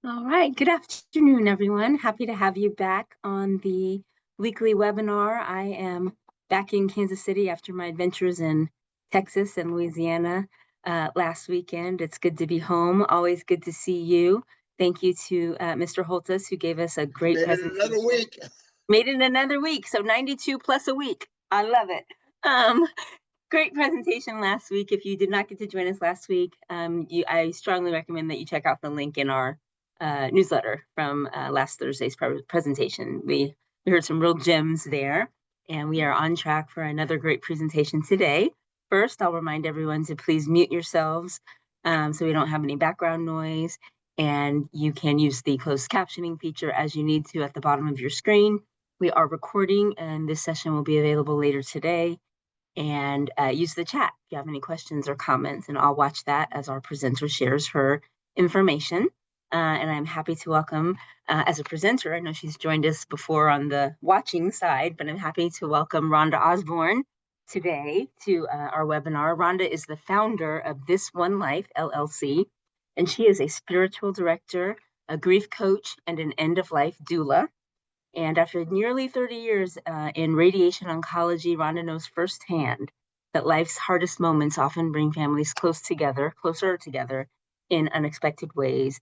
All right. Good afternoon, everyone. Happy to have you back on the weekly webinar. I am back in Kansas City after my adventures in Texas and Louisiana last weekend. It's good to be home. Always good to see you. Thank you to Mr. Holtus, who gave us a great presentation. Another week. Made it another week, so 92 plus a week. I love it. Um, Great presentation last week. If you did not get to join us last week, I strongly recommend that you check out the link in our newsletter from last Thursday's presentation. We heard some real gems there, and we are on track for another great presentation today. First, I'll remind everyone to please mute yourselves so we don't have any background noise, and you can use the closed captioning feature as you need to at the bottom of your screen. We are recording, and this session will be available later today. And use the chat if you have any questions or comments, and I'll watch that as our presenter shares her information. And I'm happy to welcome, as a presenter, I know she's joined us before on the watching side, but I'm happy to welcome Rhonda Osborne today to our webinar. Rhonda is the founder of This One Life, LLC, and she is a spiritual director, a grief coach, and an end-of-life doula. And after nearly 30 years in radiation oncology, Rhonda knows firsthand that life's hardest moments often bring families closer together in unexpected ways.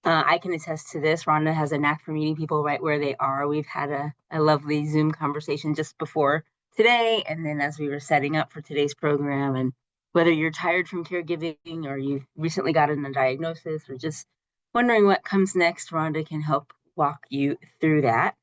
I can attest to this. Rhonda has a knack for meeting people right where they are. We've had a lovely Zoom conversation just before today, and then as we were setting up for today's program. And whether you're tired from caregiving or you recently gotten a diagnosis or just wondering what comes next, Rhonda can help walk you through that.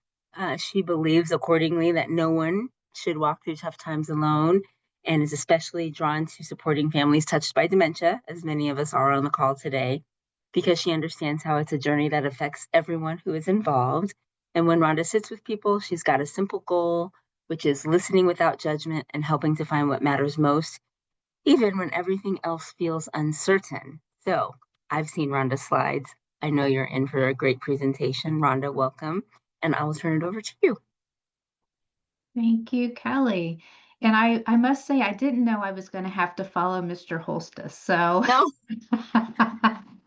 She believes accordingly that no one should walk through tough times alone, and is especially drawn to supporting families touched by dementia, as many of us are on the call today, because she understands how it's a journey that affects everyone who is involved. And when Rhonda sits with people, she's got a simple goal, which is listening without judgment and helping to find what matters most, even when everything else feels uncertain. So I've seen Rhonda's slides. I know you're in for a great presentation. Rhonda, welcome. And I will turn it over to you. Thank you, Kelly. And I must say, I didn't know I was going to have to follow Mr. Holstus. So No,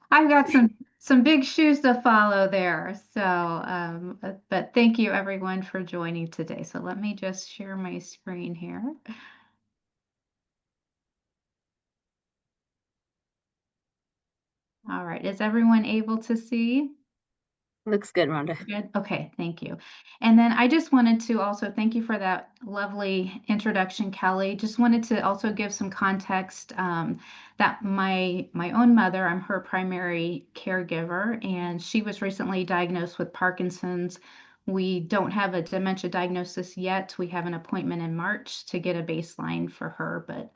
I've got some big shoes to follow there. So, but thank you everyone for joining today. So let me just share my screen here. All right, is everyone able to see? looks good, Rhonda. Good. Okay, thank you. And then I just wanted to also thank you for that lovely introduction, Kelly. Just wanted to also give some context that my own mother, I'm her primary caregiver, and she was recently diagnosed with Parkinson's. We don't have a dementia diagnosis yet. We have an appointment in March to get a baseline for her, but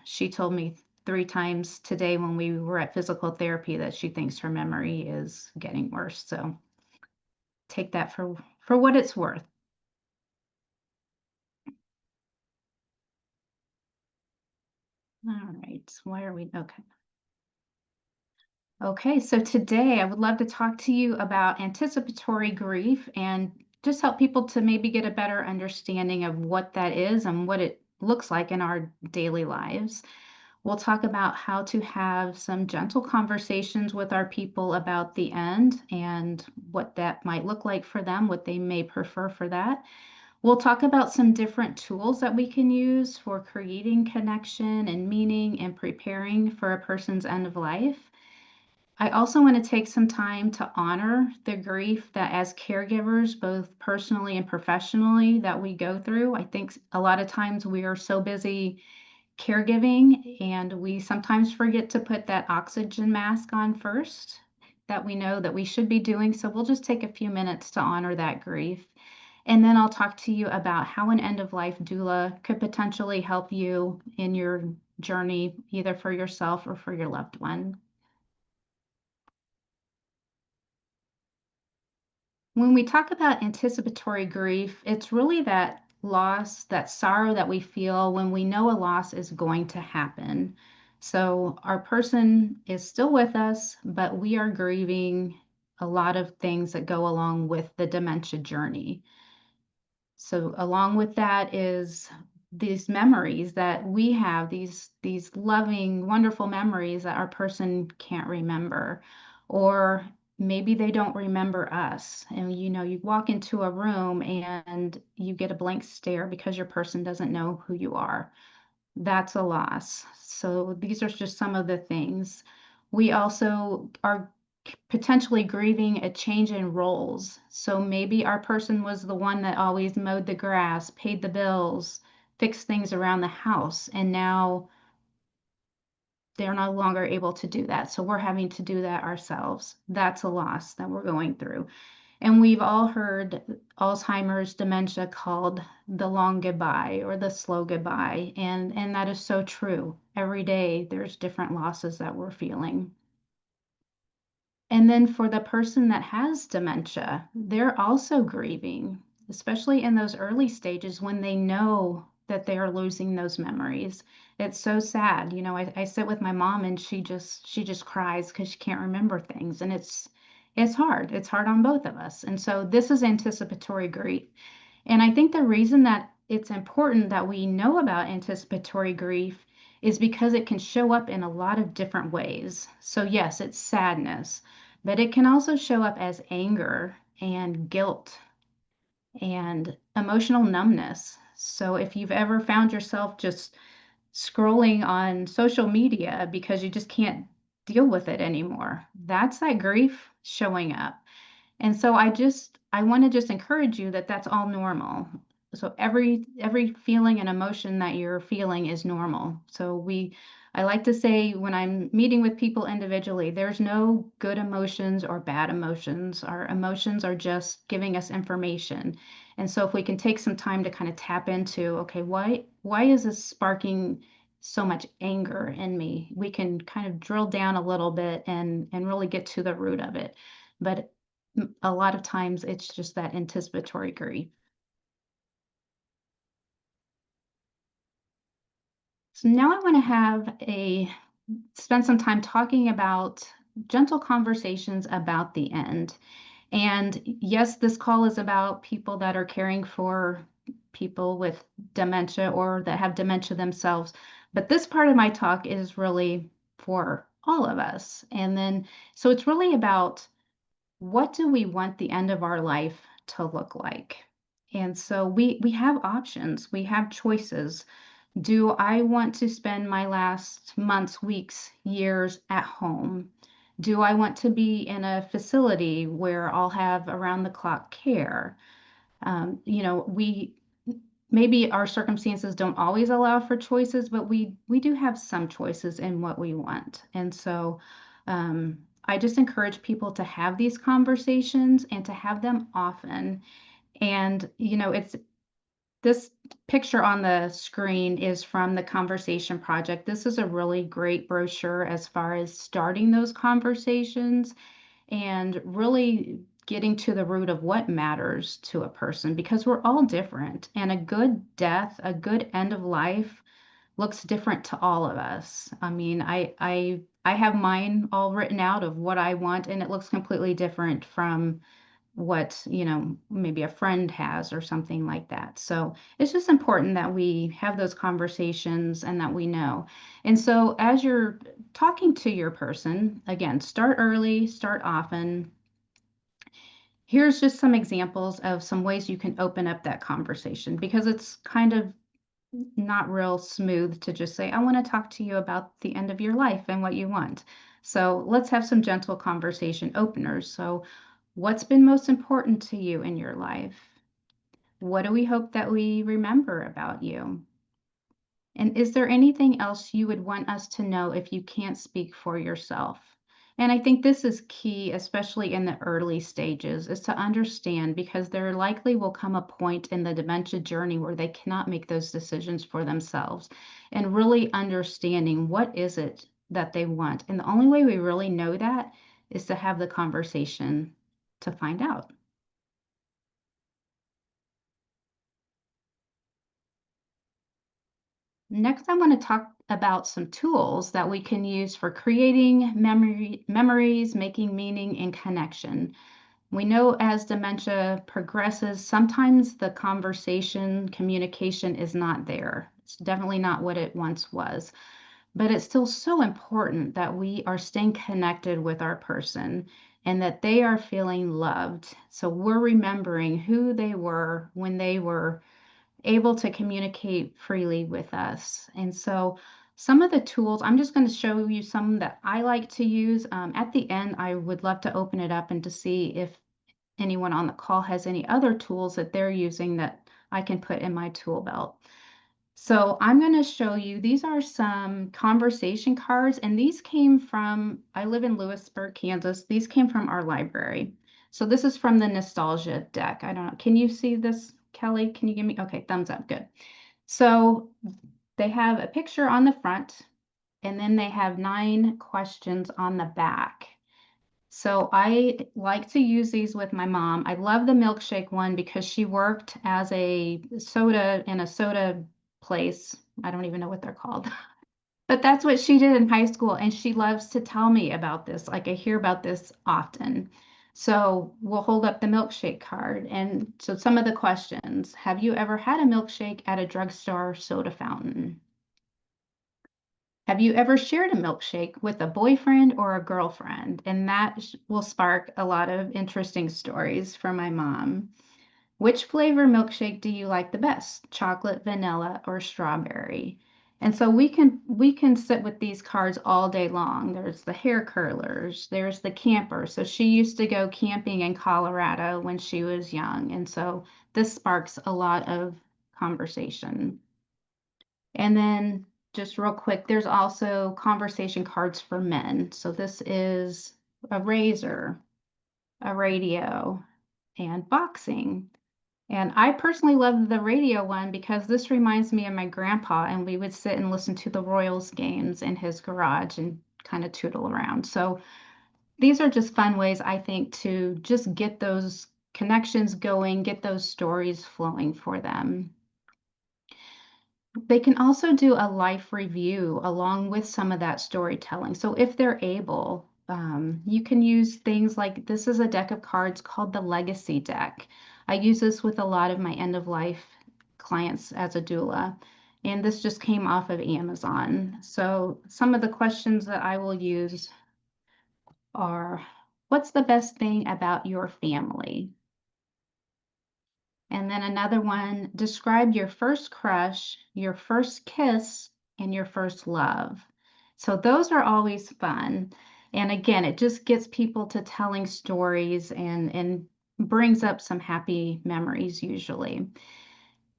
she told me 3 times today when we were at physical therapy that she thinks her memory is getting worse. So take that for what it's worth. All right, why are we okay? Okay, so today I would love to talk to you about anticipatory grief and just help people to maybe get a better understanding of what that is and what it looks like in our daily lives. We'll talk about how to have some gentle conversations with our people about the end and what that might look like for them, what they may prefer for that. We'll talk about some different tools that we can use for creating connection and meaning and preparing for a person's end of life. I also want to take some time to honor the grief that as caregivers, both personally and professionally, that we go through. I think a lot of times we are so busy caregiving and we sometimes forget to put that oxygen mask on first that we know that we should be doing. So we'll just take a few minutes to honor that grief. And then I'll talk to you about how an end of life doula could potentially help you in your journey, either for yourself or for your loved one. When we talk about anticipatory grief, it's really that loss, that sorrow that we feel when we know a loss is going to happen. So our person is still with us, but we are grieving a lot of things that go along with the dementia journey. So along with that is these memories that we have, these loving, wonderful memories that our person can't remember, or maybe they don't remember us. And, you walk into a room and you get a blank stare because your person doesn't know who you are. That's a loss. So these are just some of the things. We also are potentially grieving a change in roles. So maybe our person was the one that always mowed the grass, paid the bills, fixed things around the house, and now they're no longer able to do that. So we're having to do that ourselves. That's a loss that we're going through. And we've all heard Alzheimer's dementia called the long goodbye or the slow goodbye. And that is so true. Every day there's different losses that we're feeling. And then for the person that has dementia, they're also grieving, especially in those early stages when they know that they are losing those memories. It's so sad. I sit with my mom and she just cries because she can't remember things. And it's hard. It's hard on both of us. And so this is anticipatory grief. And I think the reason that it's important that we know about anticipatory grief is because it can show up in a lot of different ways. So, yes, it's sadness, but it can also show up as anger and guilt and emotional numbness. So, if you've ever found yourself just scrolling on social media because you just can't deal with it anymore, that's that grief showing up. And so I want to just encourage you that that's all normal. So every feeling and emotion that you're feeling is normal. I like to say when I'm meeting with people individually, there's no good emotions or bad emotions. Our emotions are just giving us information. And so if we can take some time to kind of tap into, okay, why is this sparking so much anger in me? We can kind of drill down a little bit and really get to the root of it. But a lot of times it's just that anticipatory grief. So now I want to spend some time talking about gentle conversations about the end. And yes, this call is about people that are caring for people with dementia or that have dementia themselves. But this part of my talk is really for all of us. And then, so it's really about what do we want the end of our life to look like? And so we have options, we have choices. Do I want to spend my last months, weeks, years at home? Do I want to be in a facility where I'll have around the clock care? We maybe our circumstances don't always allow for choices, but we do have some choices in what we want. And so I just encourage people to have these conversations and to have them often. And it's this picture on the screen is from the Conversation Project. This is a really great brochure as far as starting those conversations and really getting to the root of what matters to a person because we're all different. And a good death, a good end of life looks different to all of us. I mean, I have mine all written out of what I want, and it looks completely different from what, maybe a friend has or something like that. So it's just important that we have those conversations and that we know. And so as you're talking to your person, again, start early, start often. Here's just some examples of some ways you can open up that conversation because it's kind of not real smooth to just say, I want to talk to you about the end of your life and what you want. So let's have some gentle conversation openers. So, what's been most important to you in your life? What do we hope that we remember about you? And is there anything else you would want us to know if you can't speak for yourself? And I think this is key, especially in the early stages, is to understand because there likely will come a point in the dementia journey where they cannot make those decisions for themselves and really understanding what is it that they want. And the only way we really know that is to have the conversation to find out. Next, I want to talk about some tools that we can use for creating memories, making meaning, and connection. We know as dementia progresses, sometimes the conversation, communication is not there. It's definitely not what it once was. But it's still so important that we are staying connected with our person. and that they are feeling loved. So we're remembering who they were when they were able to communicate freely with us. And so some of the tools, I'm just going to show you some that I like to use. At the end, I would love to open it up and to see if anyone on the call has any other tools that they're using that I can put in my tool belt. So I'm going to show you, these are some conversation cards, and these came from, I live in Lewisburg, Kansas. These came from our library. So this is from the nostalgia deck. I don't know. Can you see this, Kelly? Can you give me? Okay, thumbs up. Good. So they have a picture on the front, and then they have 9 questions on the back. So I like to use these with my mom. I love the milkshake one because she worked as a soda in a soda place. I don't even know what they're called. But that's what she did in high school, and she loves to tell me about this. Like I hear about this often. So we'll hold up the milkshake card. And so some of the questions, have you ever had a milkshake at a drugstore soda fountain? Have you ever shared a milkshake with a boyfriend or a girlfriend? And that will spark a lot of interesting stories for my mom. Which flavor milkshake do you like the best? Chocolate, vanilla, or strawberry? And so we can sit with these cards all day long. There's the hair curlers, there's the camper. So she used to go camping in Colorado when she was young. And so this sparks a lot of conversation. And then just real quick, there's also conversation cards for men. So this is a razor, a radio, and boxing. And I personally love the radio one because this reminds me of my grandpa, and we would sit and listen to the Royals games in his garage and kind of tootle around. So these are just fun ways, I think, to just get those connections going, get those stories flowing for them. They can also do a life review along with some of that storytelling. So if they're able, you can use things like this is a deck of cards called the Legacy deck. I use this with a lot of my end of life clients as a doula. And this just came off of Amazon. So some of the questions that I will use are, what's the best thing about your family? And then another one, describe your first crush, your first kiss, and your first love. So those are always fun. And again, it just gets people to telling stories and brings up some happy memories usually.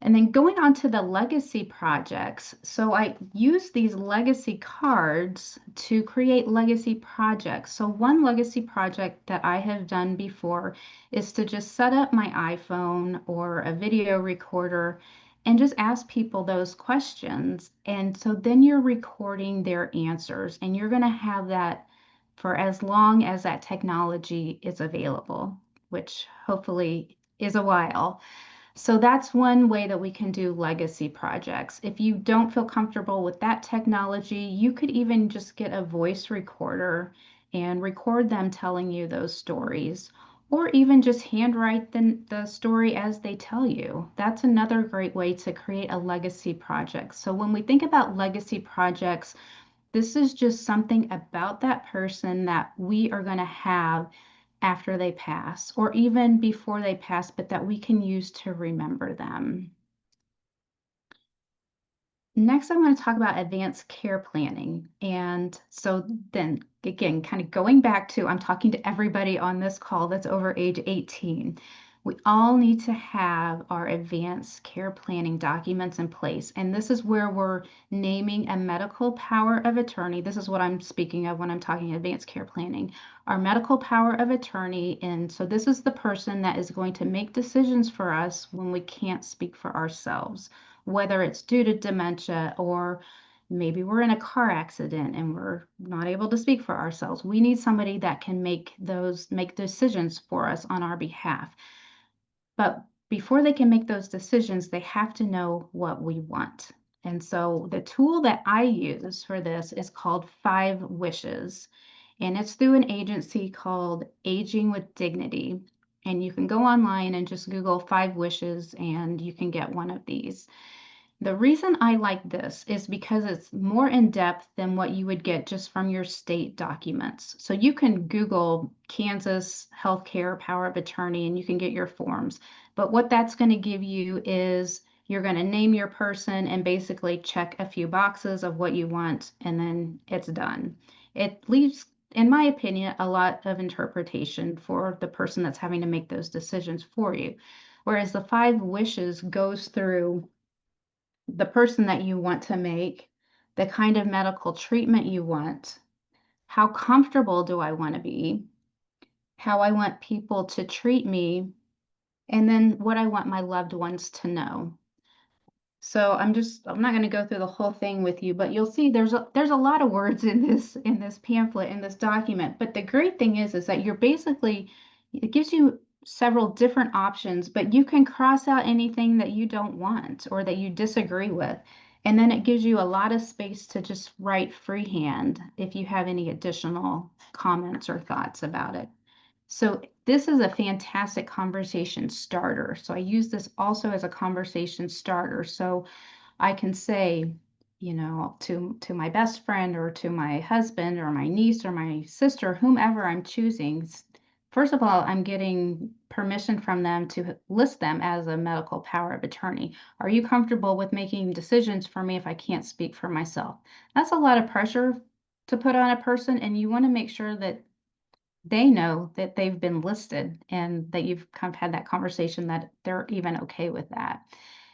And then going on to the legacy projects. So I use these legacy cards to create legacy projects. So one legacy project that I have done before is to just set up my iPhone or a video recorder and just ask people those questions. And so then you're recording their answers, and you're going to have that for as long as that technology is available, which hopefully is a while. So that's one way that we can do legacy projects. If you don't feel comfortable with that technology, you could even just get a voice recorder and record them telling you those stories, or even just handwrite the story as they tell you. That's another great way to create a legacy project. So when we think about legacy projects, this is just something about that person that we are going to have after they pass, or even before they pass, but that we can use to remember them. Next, I want to talk about advanced care planning. And so then again, kind of going back to, I'm talking to everybody on this call that's over age 18. We all need to have our advanced care planning documents in place. And this is where we're naming a medical power of attorney. This is what I'm speaking of when I'm talking advanced care planning. Our medical power of attorney. And so this is the person that is going to make decisions for us when we can't speak for ourselves, whether it's due to dementia or maybe we're in a car accident and we're not able to speak for ourselves. We need somebody that can make decisions for us on our behalf. But before they can make those decisions, they have to know what we want. And so the tool that I use for this is called 5 Wishes. And it's through an agency called Aging with Dignity. And you can go online and just Google 5 Wishes and you can get one of these. The reason I like this is because it's more in depth than what you would get just from your state documents. So you can Google Kansas healthcare power of attorney and you can get your forms. But what that's going to give you is you're going to name your person and basically check a few boxes of what you want, and then it's done. It leaves, in my opinion, a lot of interpretation for the person that's having to make those decisions for you. Whereas the five wishes goes through the person that you want to make, the kind of medical treatment you want, how comfortable do I want to be, how I want people to treat me, and then what I want my loved ones to know. So I'm not going to go through the whole thing with you, but you'll see there's a lot of words in this pamphlet, in this document. But the great thing is that you're basically, it gives you several different options, but you can cross out anything that you don't want or that you disagree with. And then it gives you a lot of space to just write freehand if you have any additional comments or thoughts about it. So this is a fantastic conversation starter. So I use this also as a conversation starter. So I can say, to my best friend or to my husband or my niece or my sister, whomever I'm choosing, first of all, I'm getting permission from them to list them as a medical power of attorney. Are you comfortable with making decisions for me if I can't speak for myself? That's a lot of pressure to put on a person, and you want to make sure that they know that they've been listed and that you've kind of had that conversation that they're even okay with that.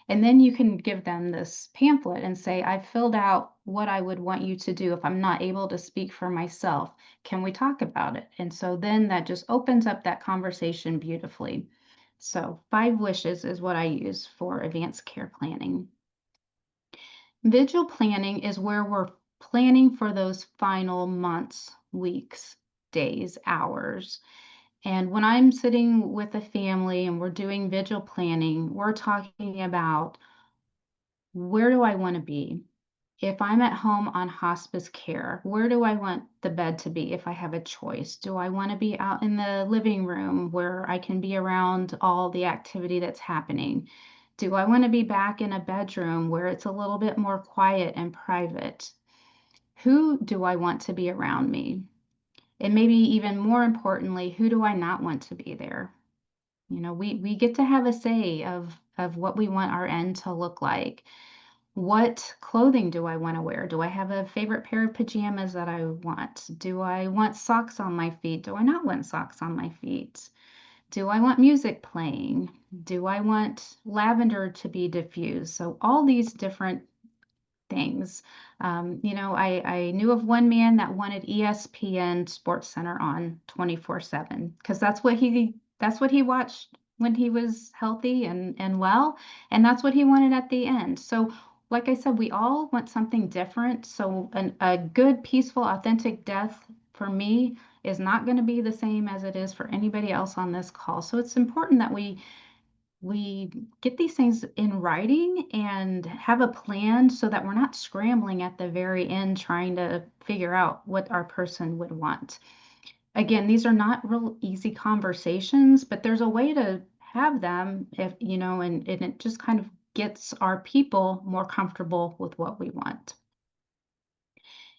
And then you can give them this pamphlet and say, I've filled out what I would want you to do if I'm not able to speak for myself. Can we talk about it? And so then that just opens up that conversation beautifully. So, five wishes is what I use for advanced care planning. Vigil planning is where we're planning for those final months, weeks, days, hours. And when I'm sitting with a family and we're doing vigil planning, we're talking about, where do I want to be? If I'm at home on hospice care, where do I want the bed to be if I have a choice? Do I want to be out in the living room where I can be around all the activity that's happening? Do I want to be back in a bedroom where it's a little bit more quiet and private? Who do I want to be around me? And maybe even more importantly, who do I not want to be there? We get to have a say of what we want our end to look like. What clothing do I want to wear? Do I have a favorite pair of pajamas that I want? Do I want socks on my feet? Do I not want socks on my feet? Do I want music playing? Do I want lavender to be diffused? So all these different things. I knew of one man that wanted ESPN Sports Center on 24/7 because that's what he watched when he was healthy and well, and that's what he wanted at the end. So, like I said, we all want something different. So, a good, peaceful, authentic death for me is not going to be the same as it is for anybody else on this call. So, it's important that we get these things in writing and have a plan so that we're not scrambling at the very end trying to figure out what our person would want. Again, these are not real easy conversations, but there's a way to have them if, and it just kind of gets our people more comfortable with what we want.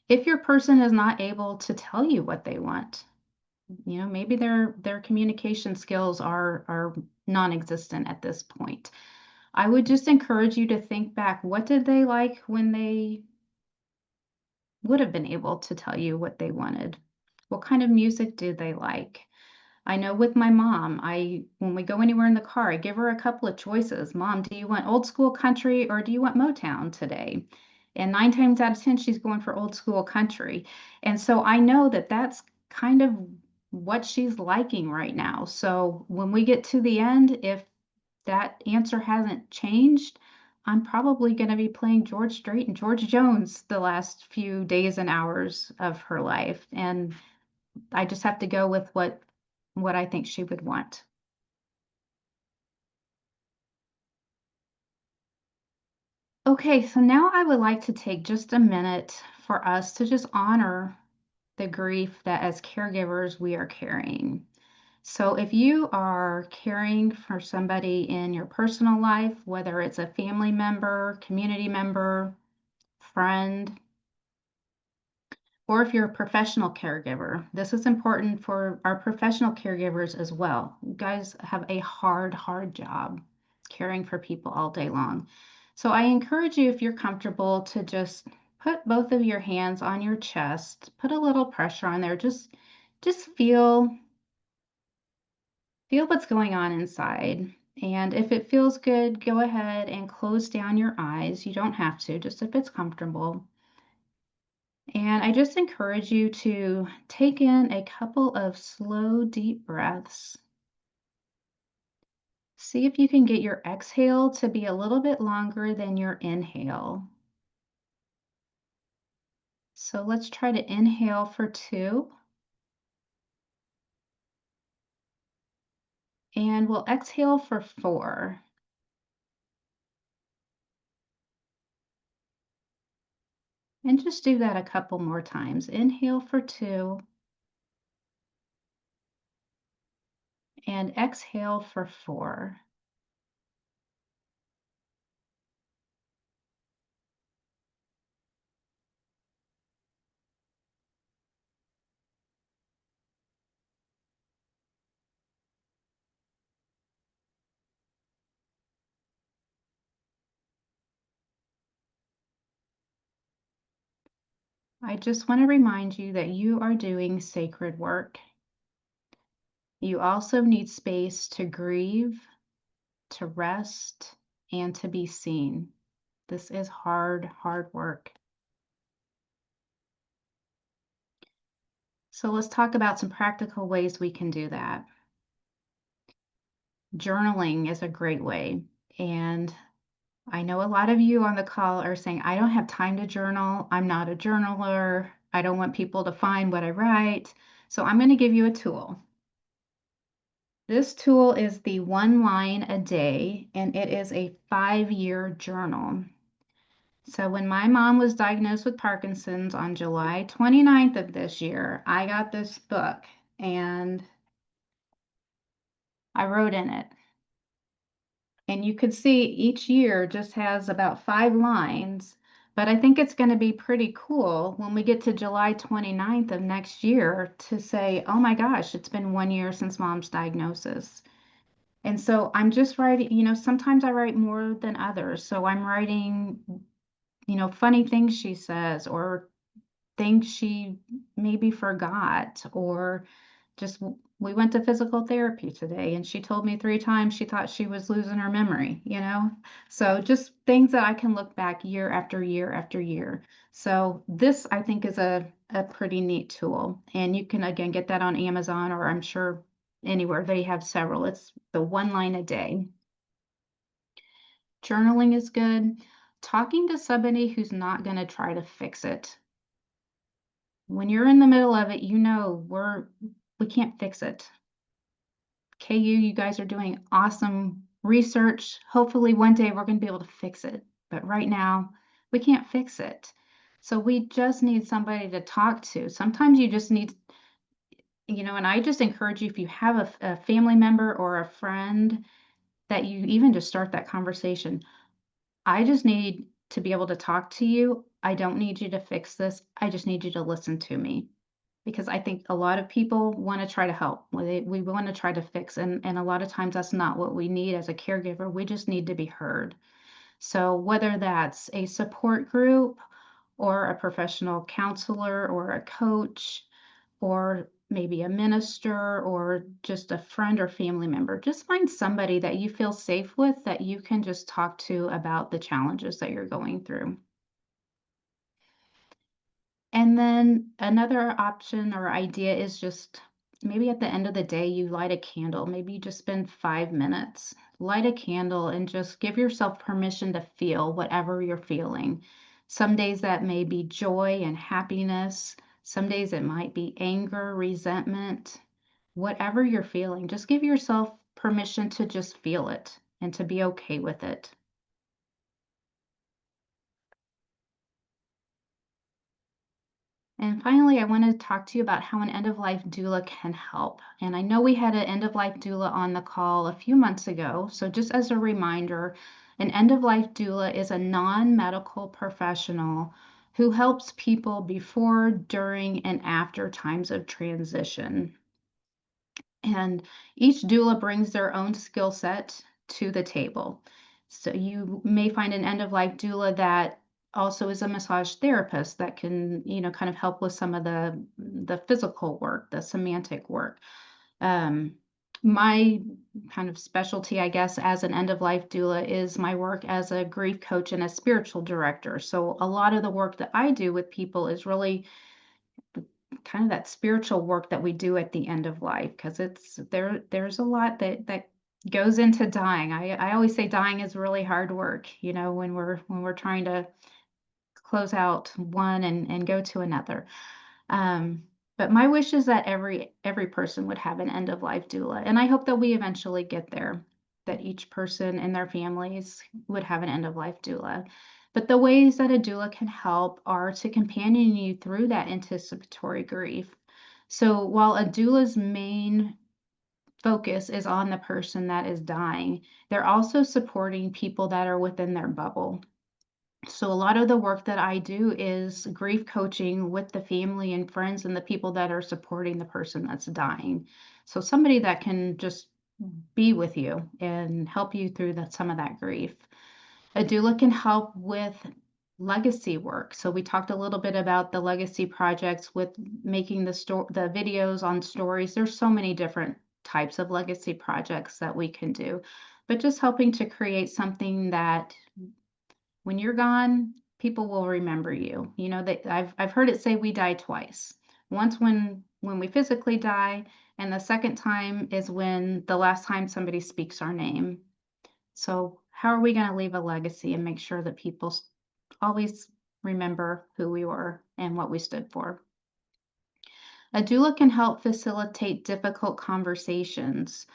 If your person is not able to tell you what they want, maybe their communication skills are non-existent at this point. I would just encourage you to think back, what did they like when they would have been able to tell you what they wanted? What kind of music did they like? I know with my mom, when we go anywhere in the car, I give her a couple of choices. Mom, do you want old school country or do you want Motown today? And 9 times out of 10, she's going for old school country. And so I know that that's kind of what she's liking right now. So when we get to the end, if that answer hasn't changed, I'm probably going to be playing George Strait and George Jones the last few days and hours of her life. And I just have to go with what I think she would want. Okay, so now I would like to take just a minute for us to just honor the grief that as caregivers we are carrying. So if you are caring for somebody in your personal life, whether it's a family member, community member, friend, or if you're a professional caregiver, this is important for our professional caregivers as well. You guys have a hard job caring for people all day long. So I encourage you, if you're comfortable, to just put both of your hands on your chest, put a little pressure on there. Just feel what's going on inside. And if it feels good, go ahead and close down your eyes. You don't have to, just if it's comfortable. And I just encourage you to take in a couple of slow, deep breaths. See if you can get your exhale to be a little bit longer than your inhale. So let's try to inhale for 2, and we'll exhale for 4. And just do that a couple more times. Inhale for 2 and exhale for 4. I just want to remind you that you are doing sacred work. You also need space to grieve, to rest, and to be seen. This is hard work. So let's talk about some practical ways we can do that. Journaling is a great way. And I know a lot of you on the call are saying, I don't have time to journal. I'm not a journaler. I don't want people to find what I write. So I'm going to give you a tool. This tool is the 1 line a day, and it is a 5-year journal. So when my mom was diagnosed with Parkinson's on July 29th of this year, I got this book and I wrote in it. And you could see each year just has about 5 lines, but I think it's going to be pretty cool when we get to July 29th of next year to say, oh my gosh, it's been 1 year since mom's diagnosis. And so I'm just writing, sometimes I write more than others. So I'm writing, funny things she says or things she maybe forgot, or just we went to physical therapy today and she told me 3 times she thought she was losing her memory. So just things that I can look back year after year after year. So this I think is a pretty neat tool, and you can again get that on Amazon, or I'm sure anywhere. They have several. It's the 1 line a day. Journaling is good. Talking to somebody who's not going to try to fix it. When you're in the middle of it, we can't fix it. KU, you guys are doing awesome research. Hopefully one day we're going to be able to fix it. But right now, we can't fix it. So we just need somebody to talk to. Sometimes you just need, and I just encourage you, if you have a family member or a friend, that you even just start that conversation. I just need to be able to talk to you. I don't need you to fix this. I just need you to listen to me. Because I think a lot of people want to try to help. We want to try to fix, and a lot of times that's not what we need as a caregiver. We just need to be heard. So whether that's a support group or a professional counselor or a coach or maybe a minister or just a friend or family member, just find somebody that you feel safe with, that you can just talk to about the challenges that you're going through. And then another option or idea is just maybe at the end of the day, you light a candle. Maybe you just spend 5 minutes, light a candle, and just give yourself permission to feel whatever you're feeling. Some days that may be joy and happiness. Some days it might be anger, resentment, whatever you're feeling. Just give yourself permission to just feel it and to be okay with it. And finally, I want to talk to you about how an end-of-life doula can help. And I know we had an end-of-life doula on the call a few months ago. So just as a reminder, an end-of-life doula is a non-medical professional who helps people before, during, and after times of transition. And each doula brings their own skill set to the table. So you may find an end of life doula that also is a massage therapist that can, kind of help with some of the physical work, the semantic work. Um, my kind of specialty, I guess, as an end of life doula is my work as a grief coach and a spiritual director. So a lot of the work that I do with people is really kind of that spiritual work that we do at the end of life, because there's a lot that goes into dying. I always say dying is really hard work, when we're trying to close out one and go to another. Um, but my wish is that every person would have an end of life doula, and I hope that we eventually get there, that each person and their families would have an end of life doula. But the ways that a doula can help are to companion you through that anticipatory grief. So while a doula's main focus is on the person that is dying, they're also supporting people that are within their bubble. So a lot of the work that I do is grief coaching with the family and friends and the people that are supporting the person that's dying. So somebody that can just be with you and help you through some of that grief. A doula can help with legacy work. So we talked a little bit about the legacy projects with making the videos on stories. There's so many different types of legacy projects that we can do, but just helping to create something that when you're gone, people will remember you. That I've heard it say we die twice. Once when we physically die, and the second time is when the last time somebody speaks our name. So how are we going to leave a legacy and make sure that people always remember who we were and what we stood for? A doula can help facilitate difficult conversations.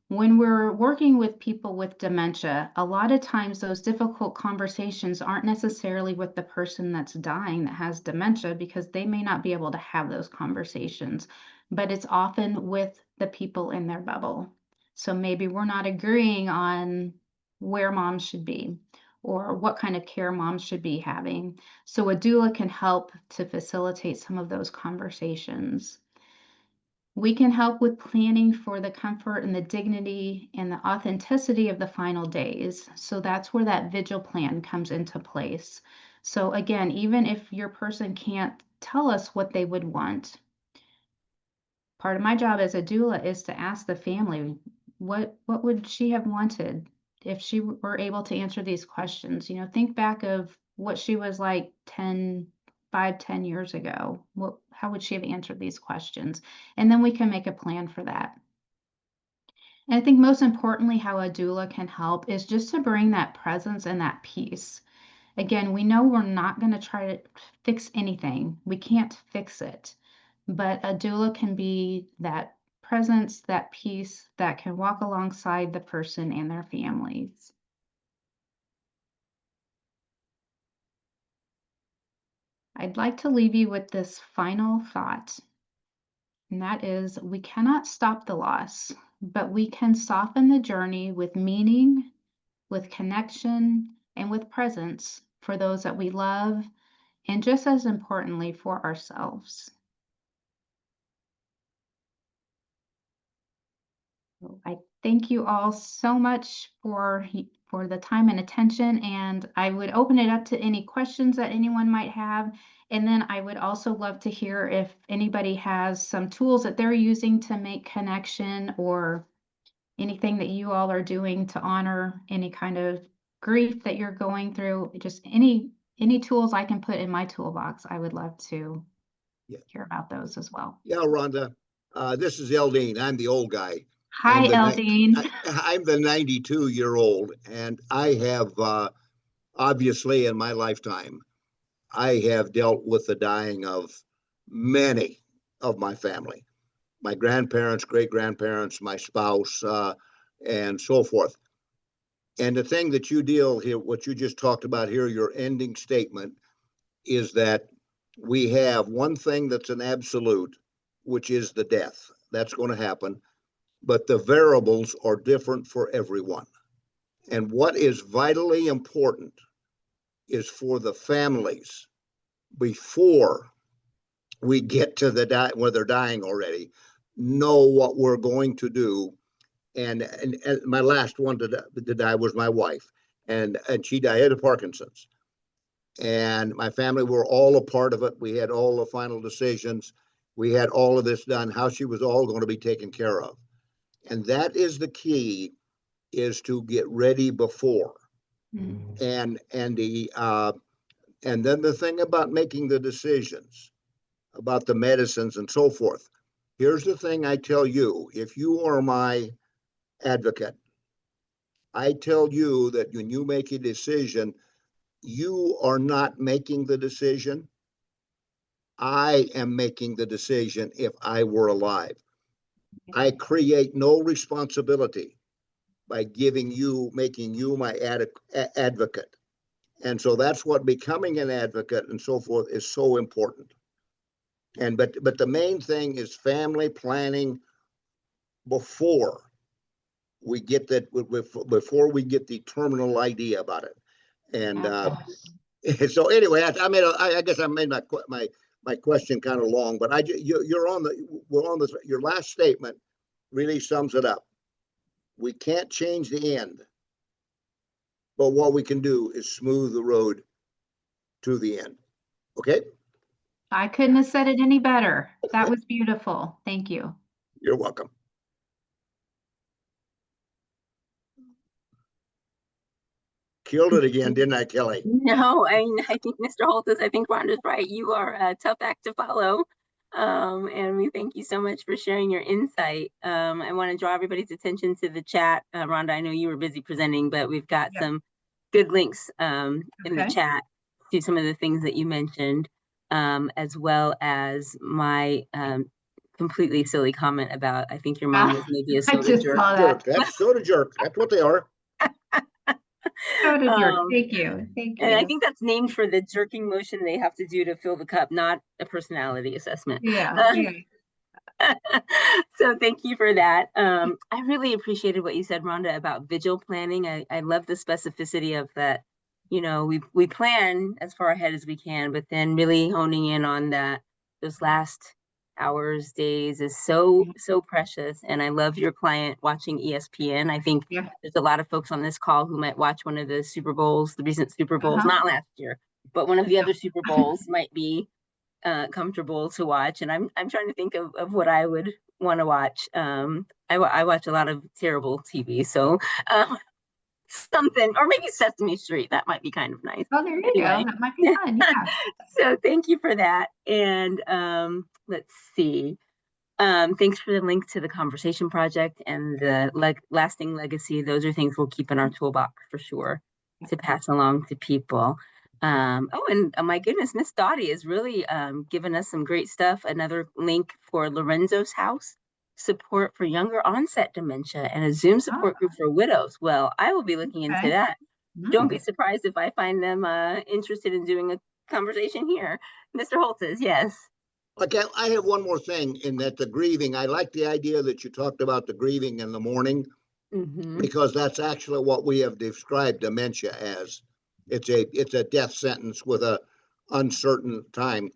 When we're working with people with dementia, a lot of times those difficult conversations aren't necessarily with the person that's dying that has dementia, because they may not be able to have those conversations, but it's often with the people in their bubble. So maybe we're not agreeing on where mom should be or what kind of care mom should be having. So a doula can help to facilitate some of those conversations. We can help with planning for the comfort and the dignity and the authenticity of the final days. So that's where that vigil plan comes into place. So again, even if your person can't tell us what they would want, part of my job as a doula is to ask the family, what would she have wanted if she were able to answer these questions? Think back of what she was like 10 years ago. How would she have answered these questions? And then we can make a plan for that. And I think most importantly, how a doula can help is just to bring that presence and that peace. Again, we know we're not going to try to fix anything. We can't fix it. But a doula can be that presence, that peace that can walk alongside the person and their families. I'd like to leave you with this final thought, and that is we cannot stop the loss, but we can soften the journey with meaning, with connection, and with presence for those that we love, and just as importantly, for ourselves. So I thank you all so much for the time and attention, and I would open it up to any questions that anyone might have. And then I would also love to hear if anybody has some tools that they're using to make connection, or anything that you all are doing to honor any kind of grief that you're going through. Just any tools I can put in my toolbox, I would love to Yeah, hear about those as well. yeah, Rhonda. This is Eldine. I'm the old guy. I'm Hi, the Eldine. I'm the 92-year-old, and I have obviously in my lifetime I have dealt with the dying of many of my family, my grandparents, great grandparents, my spouse, and so forth. And the thing that you deal here, what you just talked about here, your ending statement is that we have one thing that's an absolute, which is the death. That's going to happen, but the variables are different for everyone. And what is vitally important is for the families, before we get to the where they're dying already, know what we're going to do. And my last one to die was my wife, and she died of Parkinson's. And my family were all a part of it. We had all the final decisions. We had all of this done, how she was all going to be taken care of. And that is the key, is to get ready before. Mm-hmm. And then the thing about making the decisions about the medicines and so forth. Here's the thing I tell you: if you are my advocate, I tell you that when you make a decision, you are not making the decision. I am making the decision if I were alive. I create no responsibility by making you my advocate. And so that's what becoming an advocate and so forth is so important. But the main thing is family planning before we get before we get the terminal idea about it. And so anyway, I guess I made my question kind of long, but your last statement really sums it up. We can't change the end, but what we can do is smooth the road to the end. Okay? I couldn't have said it any better. That was beautiful. Thank you. You're welcome. Killed it again, didn't I, Kelly? No, I think Mr. Holtis, I think Rhonda's right. You are a tough act to follow. And we thank you so much for sharing your insight. I want to draw everybody's attention to the chat. Rhonda, I know you were busy presenting, but we've got some good links in the chat to some of the things that you mentioned, as well as my completely silly comment about, I think your mom was maybe a soda jerk. That's soda jerk. That's what they are. Soda jerk. Thank you. Thank you. And I think that's named for the jerking motion they have to do to fill the cup, not a personality assessment. Yeah. So thank you for that. I really appreciated what you said, Rhonda, about vigil planning. I love the specificity of that. You know, we plan as far ahead as we can, but then really honing in on those last hours, days is so precious. And I love your client watching ESPN. I think there's a lot of folks on this call who might watch one of the Super Bowls, the recent Super Bowls, not last year, but one of the other Super Bowls might be comfortable to watch. And I'm trying to think of what I would want to watch. I watch a lot of terrible TV, so something, or maybe Sesame Street. That might be kind of nice. Oh, there you go. That might be fun. Yeah. So thank you for that. And let's see. Thanks for the link to the conversation project and the lasting legacy. Those are things we'll keep in our toolbox for sure to pass along to people. And my goodness, Miss Dottie has really given us some great stuff. Another link for Lorenzo's House, support for younger onset dementia, and a Zoom support group for widows. Well, I will be looking into that. Don't be surprised if I find them interested in doing a conversation here. Mr. Holtis, yes. Okay, I have one more thing in that the grieving. I like the idea that you talked about the grieving in the morning, because that's actually what we have described dementia as. It's a death sentence with a uncertain time.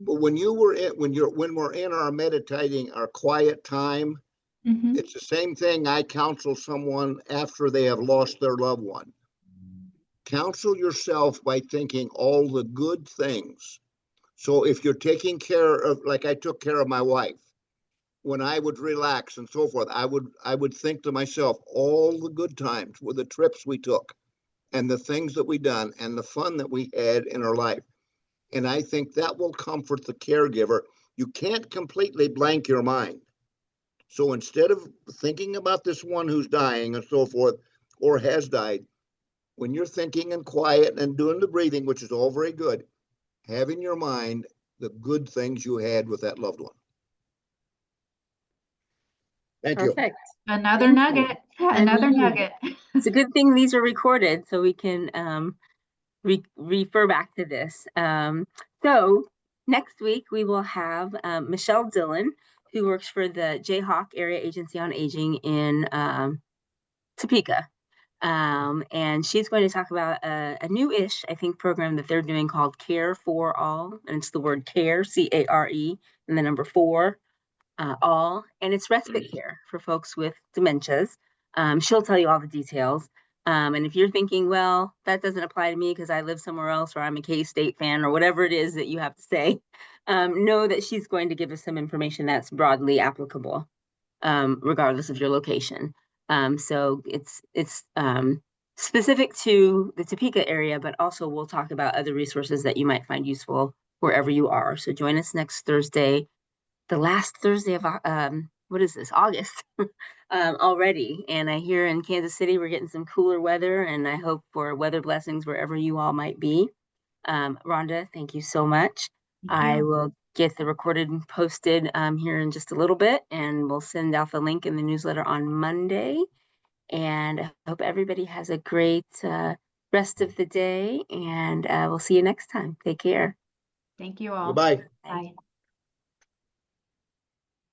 But when we're in our meditating, our quiet time, it's the same thing. I counsel someone after they have lost their loved one. Counsel yourself by thinking all the good things. So if you're taking care of, like I took care of my wife, when I would relax and so forth, I would think to myself all the good times with the trips we took and the things that we done and the fun that we had in our life. And I think that will comfort the caregiver. You can't completely blank your mind. So instead of thinking about this one who's dying and so forth, or has died, when you're thinking and quiet and doing the breathing, which is all very good, have in your mind the good things you had with that loved one. Thank you. Another nugget. Another nugget. It's a good thing these are recorded so we can refer back to this. So Next week, we will have Michelle Dillon, who works for the Jayhawk Area Agency on Aging in Topeka. And she's going to talk about a new-ish, I think, program that they're doing called Care for All. And it's the word care, C-A-R-E, and the number 4, all. And it's respite care for folks with dementias. She'll tell you all the details. And if you're thinking, well, that doesn't apply to me because I live somewhere else or I'm a K-State fan or whatever it is that you have to say, know that she's going to give us some information that's broadly applicable, regardless of your location. So it's specific to the Topeka area, but also we'll talk about other resources that you might find useful wherever you are. So join us next Thursday, the last Thursday of what is this, August already. And I hear in Kansas City we're getting some cooler weather, and I hope for weather blessings wherever you all might be. Rhonda, thank you so much. I will get the recorded and posted here in just a little bit, and we'll send out the link in the newsletter on Monday. And I hope everybody has a great rest of the day, and we'll see you next time. Take care. Thank you all. Goodbye. Bye.